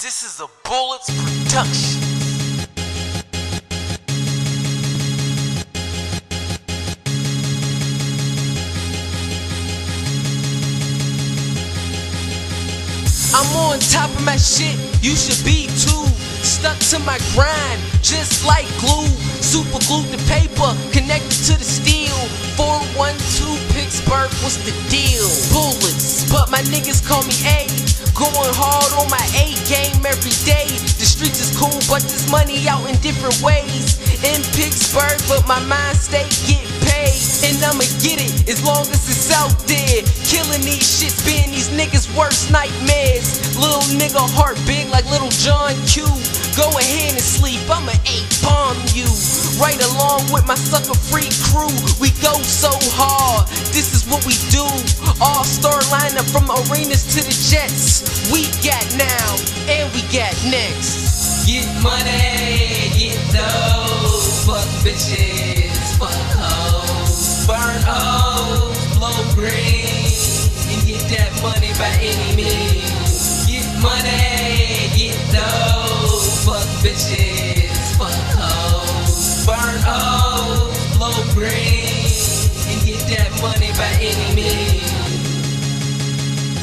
This is a Bullets production. I'm on top of my shit, you should be too. Stuck to my grind, just like glue. Super glued to paper, connected to the steel. 412 Pittsburgh, what's the deal? Bullets, but my niggas call me A. Going hard on my A game every day. The streets is cool, but there's money out in different ways. In Pittsburgh, but my mind state get paid. And I'ma get it as long as it's out there. Killing these shits, being these niggas' worst nightmares. Little nigga heart big like Little John Q. Go ahead and sleep, I'ma A-bomb you. Right along with my sucker free crew. We go so hard, this is what we do. All-star lineup from arenas to the Jets. We got now, and we got next. Get money, get those. Fuck bitches, fuck hoes. Burn hoes, blow green, and get that money by any means. Get money, get those. Fuck bitches, fuck hoes. Burn hoes, blow green, and get that money by any means.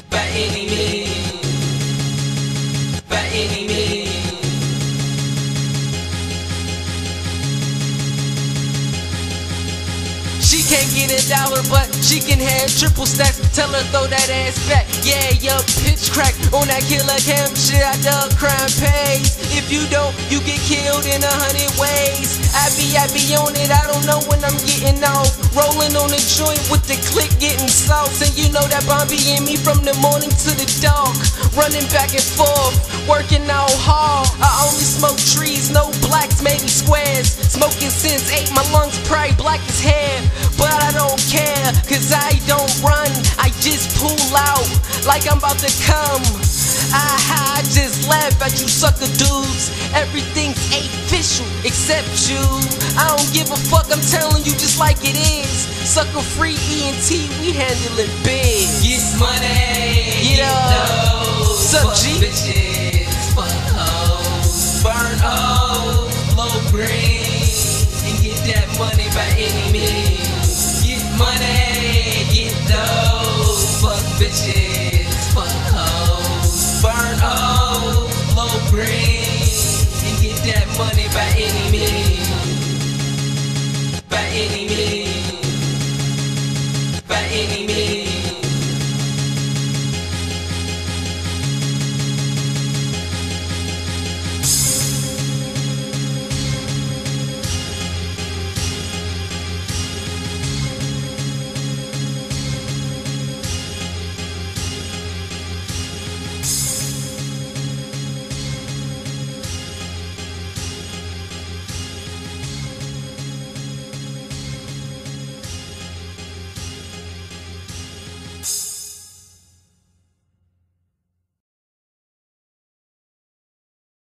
By any means. By any means. She can't get $1, but she can have triple stacks. Tell her throw that ass back. Yeah, your pitch crack on that killer cam shit. I dug crime pays. If you don't, you get killed in 100 ways. I be on it. I don't know when I'm getting off. Rolling on the joint with the click getting sauce. And you know that bomb be in me from the morning to the dark. Running back and forth, working out hard. I only smoke trees, no blacks, maybe squares. Smoking since 8, my lungs probably black as hair. But I don't care, cause I don't run. I just pull out like I'm about to come. I just laugh at you sucker dudes. Everything's official except you. I don't give a fuck, I'm telling you just like it is. Sucker free ENT, we handle it big. Get money, Yeah. get those. Sup, Fuck G? bitches, fuck hoes. Burn hoes, blow green, and get that money by any means. Get money, get those. Fuck bitches, fuck hoes. Burn hoes, blow green, and get that money by any means.